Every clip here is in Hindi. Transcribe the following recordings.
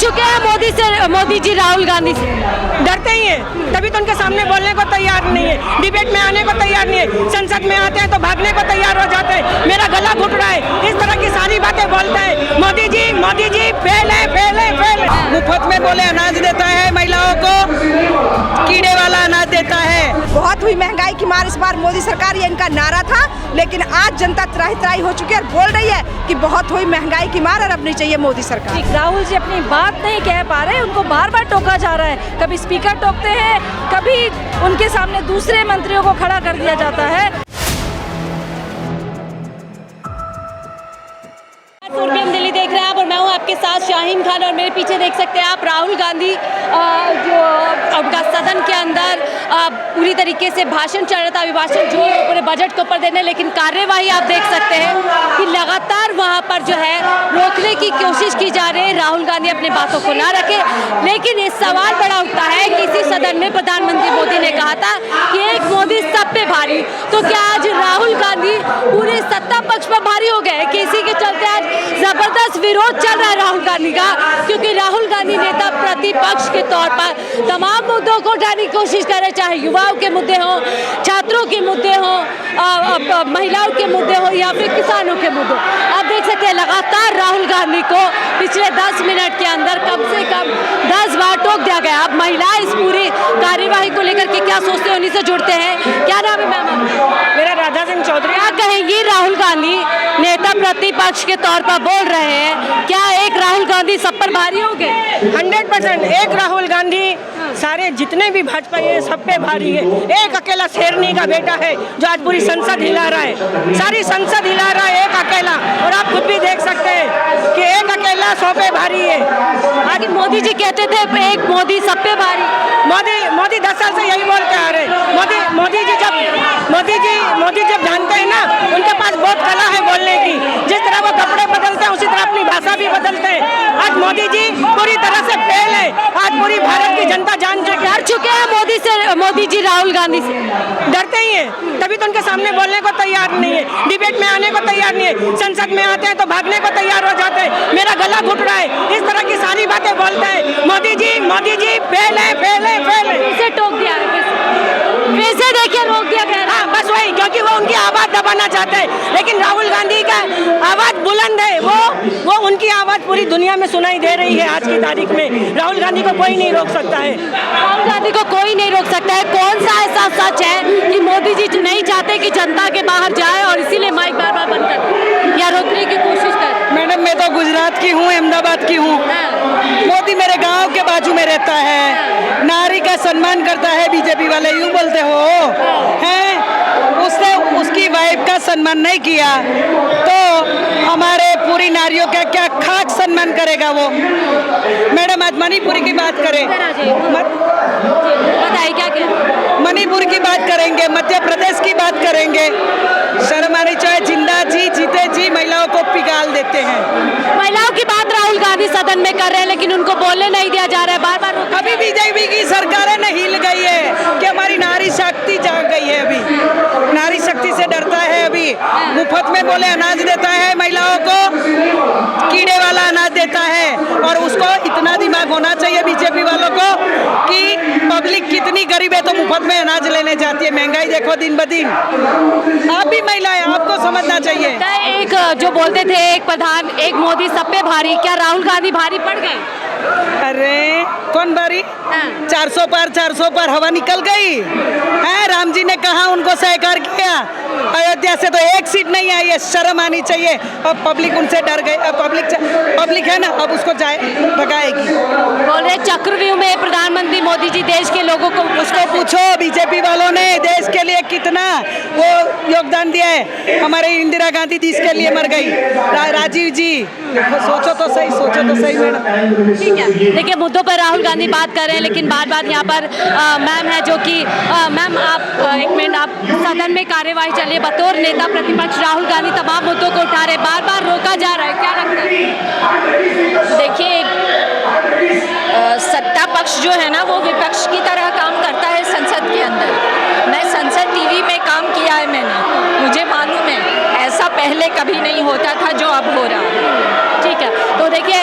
चुके हैं मोदी जी राहुल गांधी से। डरते ही हैं, तभी तो उनके सामने बोलने को तैयार नहीं है, डिबेट में आने को तैयार नहीं है, संसद में आते हैं तो भागने को तैयार हो जाते हैं, मेरा गला घुट रहा है, इस तरह की सारी बातें बोलते हैं। मोदी जी फेल है, फेल है, फेल है। मुफ्त में बोले अनाज देता है, महिलाओं को कीड़े वाला अनाज देता है। बहुत हुई महंगाई की मार इस बार मोदी सरकार, ये इनका नारा था, लेकिन आज जनता त्राही त्राही हो चुकी है और बोल रही है कि बहुत हुई महंगाई की मार और अब नहीं चाहिए मोदी सरकार। राहुल जी अपनी बात नहीं कह पा रहे, उनको बार बार टोका जा रहा है, कभी स्पीकर टोकते हैं, कभी उनके सामने दूसरे मंत्रियों को खड़ा कर दिया जाता है। दिल्ली देख रहे हैं आप और मैं हूं आपके साथ शाहीन खान, और मेरे पीछे देख सकते हैं आप राहुल गांधी जो उनका सदन के अंदर पूरी तरीके से भाषण चल रहा था, अभिभाषण जो पूरे बजट के ऊपर देने, लेकिन कार्यवाही आप देख सकते हैं कि लगातार वहां पर जो है रोकने की कोशिश की जा रही है, राहुल गांधी अपनी बातों को ना रखे। लेकिन ये सवाल बड़ा उठता है कि इसी सदन में प्रधानमंत्री मोदी ने कहा था कि एक मोदी सब पे भारी, तो क्या आज राहुल गांधी पूरे सत्ता पक्ष पर भारी हो गए कि इसी के चलते आज जबरदस्त विरोध चल रहा है राहुल गांधी का, क्योंकि राहुल गांधी नेता प्रतिपक्ष के तौर पर तमाम मुद्दों को उठाने की कोशिश कर रहे, चाहे युवाओं के मुद्दे हों, छात्रों के मुद्दे हों, महिलाओं के मुद्दे हों या फिर किसानों के मुद्दे। आप देख सकते हैं लगातार राहुल गांधी को पिछले 10 मिनट के अंदर कम से कम 10 बार टोक दिया गया। अब महिलाएं इस पूरी कार्यवाही को लेकर के क्या सोचते हैं, उन्हीं से जुड़ते हैं। क्या नाम है मैम? मेरा राधा सिंह चौधरी। क्या कहेंगी, राहुल गांधी नेता प्रतिपक्ष के तौर पर बोल रहे हैं, क्या एक राहुल गांधी सब पर भारी हो गए? 100% एक राहुल गांधी सारे जितने भी भाजपा ये सब पे भारी है। एक अकेला शेरनी का बेटा है जो आज पूरी संसद हिला रहा है, सारी संसद हिला रहा है एक अकेला, और आप खुद भी देख सकते हैं कि एक अकेला 100 पे भारी है। आगे मोदी जी कहते थे एक मोदी सब पे भारी, मोदी 10 साल से यही बोल के आ रहे हैं। मोदी जब जानते हैं ना, उनके पास बहुत कला है बोलने की, जिस तरह वो कपड़े बदलते हैं उसी तरह अपनी भाषा भी बदलते हैं। आज मोदी जी पूरी तरह से फेल है, आज पूरी भारत की जनता जान चुके हैं मोदी जी राहुल गांधी से। डरते ही हैं, तभी तो उनके सामने बोलने को तैयार नहीं है, डिबेट में आने को तैयार नहीं है, संसद में आते हैं तो भागने को तैयार हो जाते हैं, मेरा गला घुट रहा है, इस तरह की सारी बातें बोलते हैं। मोदी जी फेल है, फेल है, फेल है। इसे टोक दिया है, फिर से देखिए रोक दिया गया। हाँ, बस वही, क्योंकि वो उनकी आवाज दबाना चाहते हैं, लेकिन राहुल गांधी का आवाज बुलंद है, वो उनकी आवाज पूरी दुनिया में सुनाई दे रही है। आज की तारीख में राहुल गांधी को कोई नहीं रोक सकता है, राहुल गांधी को कोई नहीं रोक सकता है। कौन सा ऐसा सच है कि मोदी जी नहीं चाहते कि जनता के बाहर जाए और इसीलिए माइक बार बार बंद कर या रोकने की कोशिश कर? मैडम, मैं तो गुजरात की हूँ, अहमदाबाद की हूँ। मोदी मेरे गांव के बाजू में रहता है, नारी का सम्मान करता है। बीजेपी वाले यूं बोलते हो हैं, उसने उसकी वाइफ का सम्मान नहीं किया तो हमारे पूरी नारियों का क्या खाक सम्मान करेगा वो? मैडम, आज मणिपुर की बात करें, बताइए क्या कह? मणिपुर की बात करेंगे, मध्य प्रदेश की बात करेंगे, शर्म आनी चाहिए। जिंदा जी जीते जी महिलाओं को पिघाल देते हैं। महिलाओं की बात राहुल गांधी सदन में कर रहे हैं, लेकिन उनको बोलने नहीं दिया जा रहा है, बार बार। अभी बीजेपी की सरकारें न हिल गई है कि हमारी नारी शक्ति जाग गई है। अभी नारी शक्ति से डरता है। अभी मुफ्त में बोले अनाज देता है, महिलाओं को कीड़े वाला अनाज देता है, और उसको इतना दिमाग होना चाहिए बीजेपी वालों को कि पब्लिक कितनी गरीब है तो मुफ्त में अनाज लेने जाती है। महंगाई देखो दिन ब दिन। आप भी महिलाएं, आपको समझना चाहिए। एक जो बोलते थे एक मोदी सब पे भारी, क्या राहुल गांधी भारी पड़ गए? अरे कौन भारी? 400 पर हवा निकल गई है। राम जी ने कहा उनको सहकार किया, अयोध्या से तो एक सीट नहीं आई है, शर्म आनी चाहिए। अब पब्लिक उनसे डर गई। अब पब्लिक है ना, अब उसको भगाएगी। बोल रहे चक्रव्यूह में प्रधानमंत्री मोदी जी देश के लोगों को, उसको पूछो बीजेपी वालों ने देश के लिए कितना वो योगदान दिया है। हमारे इंदिरा गांधी देश के लिए मर गई, राजीव जी। सोचो तो सही मैडम। ठीक है, देखिए मुद्दों पर राहुल गांधी बात कर रहे हैं, लेकिन बार बार यहाँ पर मैम है जो कि मैम आप एक मिनट, आप सदन में कार्यवाही चलिए, बतौर नेता प्रतिपक्ष राहुल गांधी तमाम मुद्दों को उठा रहे, बार बार रोका जा रहा है, क्या लगता है? देखिए, सत्ता पक्ष जो है ना वो विपक्ष की तरह काम करता है संसद के अंदर। मैं संसद टीवी में काम किया है, मैंने, मुझे मालूम है ऐसा पहले कभी नहीं होता था जो अब हो रहा है। ठीक है, तो देखिए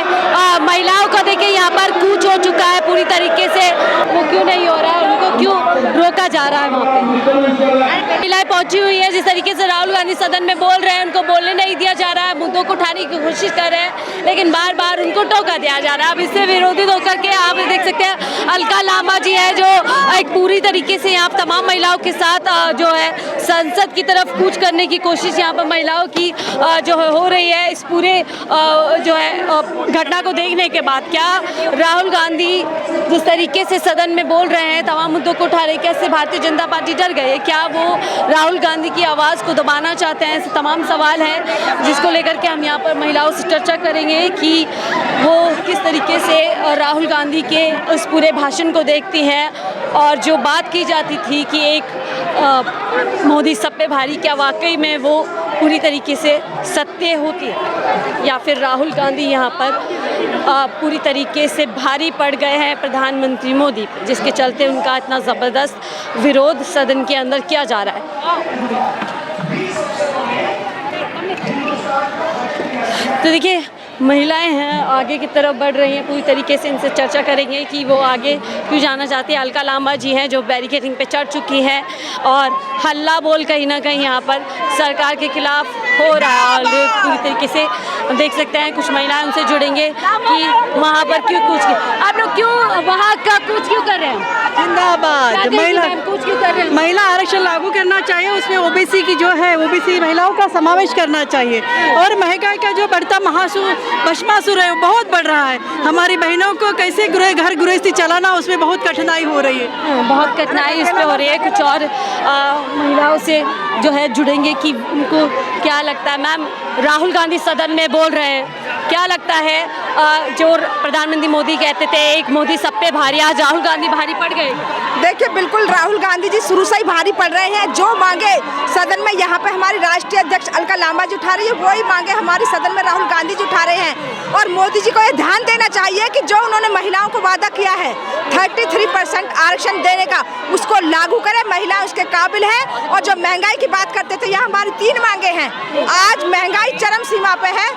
महिलाओं को देखिए यहाँ पर कूच हो चुका है पूरी तरीके से, वो क्यों नहीं हो रहा है, उनको क्यों रोका जा रहा है वहाँ पे। महिलाएं पहुंची हुई है, जिस तरीके से राहुल गांधी सदन में बोल रहे हैं उनको बोलने नहीं दिया जा रहा है, मुद्दों को उठाने की कोशिश कर रहे हैं लेकिन बार बार उनको टोका दिया जा रहा है। अब इससे विरोधित होकर के आप देख सकते हैं अलका लांबा जी है जो एक पूरी तरीके से यहाँ तमाम महिलाओं के साथ जो है संसद की तरफ कूच करने की कोशिश यहाँ पर महिलाओं की जो है हो रही है। इस पूरे जो है घटना को देखने के बाद क्या राहुल गांधी जिस तरीके से सदन में बोल रहे हैं, तमाम मुद्दों को उठा रहे हैं, कैसे भारतीय जनता पार्टी डर गई है, क्या वो राहुल गांधी की आवाज़ को दबाना चाहते हैं, ऐसे तमाम सवाल हैं जिसको लेकर के हम यहाँ पर महिलाओं से चर्चा करेंगे कि वो किस तरीके से राहुल गांधी के उस पूरे भाषण को देखती हैं और जो बात की जाती थी कि एक मोदी सब पे भारी, क्या वाकई में वो पूरी तरीके से सत्य होती है या फिर राहुल गांधी यहाँ पर पूरी तरीके से भारी पड़ गए हैं प्रधानमंत्री मोदी पे, जिसके चलते उनका इतना ज़बरदस्त विरोध सदन के अंदर किया जा रहा है। तो देखिए महिलाएं हैं आगे की तरफ बढ़ रही हैं, पूरी तरीके से इनसे चर्चा करेंगे कि वो आगे क्यों जाना चाहती है। अलका लांबा जी हैं जो बैरिकेडिंग पे चढ़ चुकी हैं और हल्ला बोल कहीं ना कहीं यहाँ पर सरकार के खिलाफ हो रहा है। और पूरी तरीके से देख सकते हैं कुछ महिलाएं उनसे जुड़ेंगे कि वहाँ पर क्यों कूच, आप लोग क्यों वहाँ का कूच क्यों कर रहे हैं? जिंदाबाद। कूच क्यों कर रहे हैं? महिला आरक्षण लागू करना चाहिए, उसमें ओबीसी की जो है ओबीसी महिलाओं का समावेश करना चाहिए। और महंगाई का जो बढ़ता भस्मासुर है वो बहुत बढ़ रहा है। हमारी बहनों को कैसे घर गृहस्थी चलाना उसमें बहुत कठिनाई हो रही है। बहुत कठिनाई इस पे हो रही है। कुछ और महिलाओं से जो है जुड़ेंगे कि उनको क्या लगता है। मैम, राहुल गांधी सदन में बोल रहे हैं, क्या लगता है जो प्रधानमंत्री मोदी कहते थे एक मोदी सब पे भारी, आज राहुल गांधी भारी पड़ गए? देखिए बिल्कुल राहुल गांधी जी शुरू से ही भारी पड़ रहे हैं। जो मांगे सदन में यहाँ पे हमारी राष्ट्रीय अध्यक्ष अलका लांबा जी उठा रही है, वही मांगे हमारी सदन में राहुल गांधी जी उठा रहे हैं। और मोदी जी को ये ध्यान देना चाहिए कि जो उन्होंने महिलाओं को वादा किया है 33% आरक्षण देने का, उसको लागू करें। महिला उसके काबिल है। और जो महंगाई की बात करते थे, यहाँ हमारी 3 मांगे हैं। आज महंगाई चरम सीमा पे है,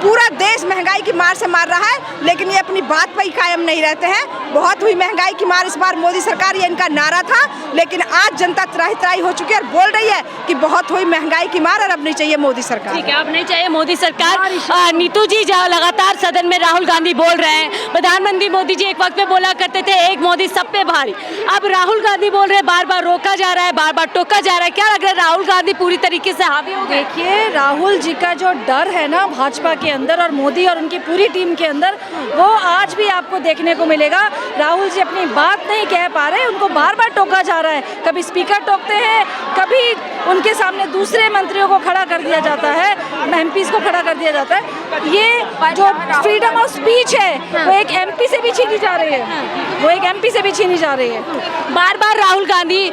पूरा देश महंगाई की मार से मार रहा है, लेकिन ये अपनी बात पर ही कायम नहीं रहते हैं। बहुत हुई महंगाई की मार इस बार मोदी सरकार, ये इनका नारा था, लेकिन आज जनता त्राही त्राही हो चुकी है और बोल रही है कि बहुत हुई महंगाई की मार और अब नहीं चाहिए मोदी सरकार। ठीक है, अब नहीं चाहिए मोदी सरकार। नीतू जी लगातार सदन में राहुल गांधी बोल रहे हैं, प्रधानमंत्री मोदी जी एक वक्त पे बोला करते थे एक मोदी सब पे भारी, अब राहुल गांधी बोल रहे हैं बार बार रोका जा रहा है, बार बार टोका जा रहा है। क्या लग रहा है राहुल गांधी पूरी तरीके से हावी हो गए? देखिए राहुल जी का जो डर है ना भाजपा के अंदर और मोदी और उनकी पूरी टीम के अंदर, वो आज भी आपको देखने को मिलेगा। राहुल जी अपनी बात नहीं कह पा रहे, उनको बार बार टोका जा रहा है। कभी स्पीकर टोकते हैं, कभी उनके सामने दूसरे मंत्रियों को खड़ा कर दिया जाता है, एमपीज को खड़ा कर दिया जाता है। ये जो फ्रीडम ऑफ स्पीच है वो एक एमपी से भी छीनी जा रही है, वो एक एमपी से भी छीनी जा रही है। बार बार राहुल गांधी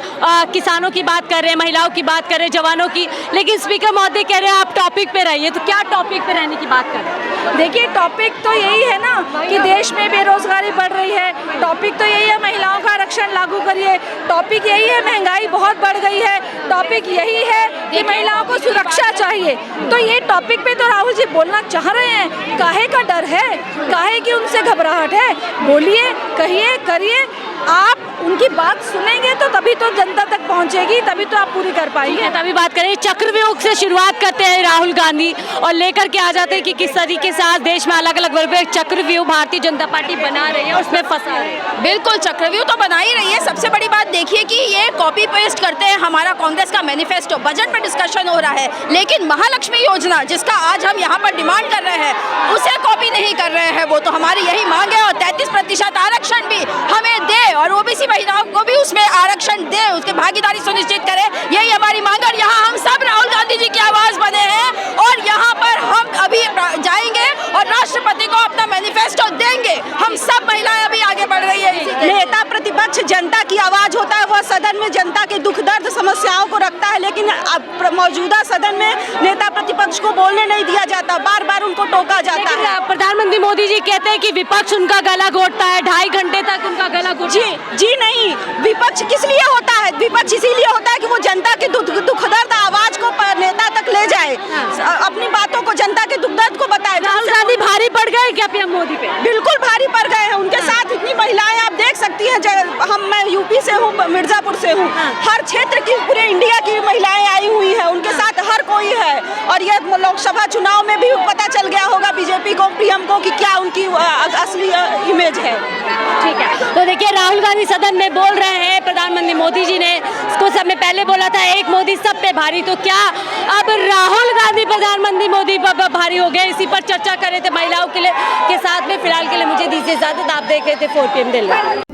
किसानों की बात कर रहे हैं, महिलाओं की बात कर रहे हैं, जवानों की, लेकिन स्पीकर महोदय कह रहे हैं आप टॉपिक पे रहिए। तो क्या टॉपिक पे रहने की बात कर रहे हैं? देखिए टॉपिक तो यही है ना कि देश में बेरोजगारी बढ़ रही है, टॉपिक तो यही है महिलाओं का आरक्षण लागू करिए, टॉपिक यही है महंगाई बहुत बढ़ गई है, टॉपिक यही है कि महिलाओं को सुरक्षा चाहिए। तो ये टॉपिक पे तो राहुल जी बोलना चाह रहे हैं। काहे का डर है, काहे की उनसे घबराहट है? बोलिए, कहिए, करिए। आप उनकी बात सुनेंगे तो तभी तो जनता तक पहुंचेगी, तभी तो आप पूरी कर पाएंगे। तभी बात करें चक्रव्यूह से शुरुआत करते हैं राहुल गांधी और लेकर के आ जाते हैं कि किस तरीके से आज देश में अलग अलग वर्ग में चक्रव्यूह भारतीय जनता पार्टी बना रही है, उसमें फंसा है। बिल्कुल चक्रव्यूह तो बना ही रही है। सबसे बड़ी बात देखिए कि ये कॉपी पेस्ट करते हैं हमारा कांग्रेस का मैनिफेस्टो, बजट में डिस्कशन हो रहा है, लेकिन महालक्ष्मी योजना जिसका आज हम यहाँ पर डिमांड कर रहे हैं उसे कॉपी नहीं कर रहे हैं। वो तो हमारी यही मांग है और 33% आरक्षण भी हमें दे और ओबीसी महिलाओं को भी उसमें आरक्षण दे, उसकी भागीदारी सुनिश्चित करे, यही हमारी मांग है। और यहाँ हम सब राहुल गांधी जी की आवाज बने हैं और यहाँ पर हम अभी जाएंगे और राष्ट्रपति को अपना मैनिफेस्टो देंगे। हम सब महिलाएं अभी आगे बढ़ रही है। नेता प्रतिपक्ष विपक्ष जनता की आवाज़ होता है, वह सदन में जनता के दुख दर्द समस्याओं को रखता है, लेकिन अब मौजूदा सदन में नेता प्रतिपक्ष को बोलने नहीं दिया जाता, बार बार उनको टोका जाता है। प्रधानमंत्री मोदी जी कहते हैं कि विपक्ष उनका गला घोटता है, 2.5 घंटे तक उनका गला घोटता जी जी नहीं, विपक्ष किस लिए होता है? विपक्ष इसीलिए होता है कि वो जनता के दुख दर्द आवाज को नेता तक ले जाए, अपनी बातों को जनता के दुख दर्द को बताए। राहुल गांधी भारी पड़ गए क्या पीएम मोदी पे? बिल्कुल भारी पड़ गए हैं, उनके साथ इतनी महिलाएं आप देख सकती हैं। मैं यूपी से हूँ, मिर्जापुर से हूँ, हर क्षेत्र की पूरे इंडिया की महिलाएं आई हुई हैं, उनके साथ हर कोई है। और ये लोकसभा चुनाव में भी पता चल गया होगा बीजेपी को, पीएम को, कि क्या उनकी असली इमेज है। ठीक है, तो देखिए राहुल गांधी सदन में बोल रहे हैं, प्रधानमंत्री मोदी जी ने कुछ समय पहले बोला था एक मोदी सब पे भारी, तो क्या अब राहुल गांधी प्रधानमंत्री मोदी पर भारी हो गए? इसी पर चर्चा कर रहे थे महिलाओं के साथ में। फिलहाल के लिए मुझे दीजिए इजाजत, आप देख रहे थे 4 PM दिल्ली।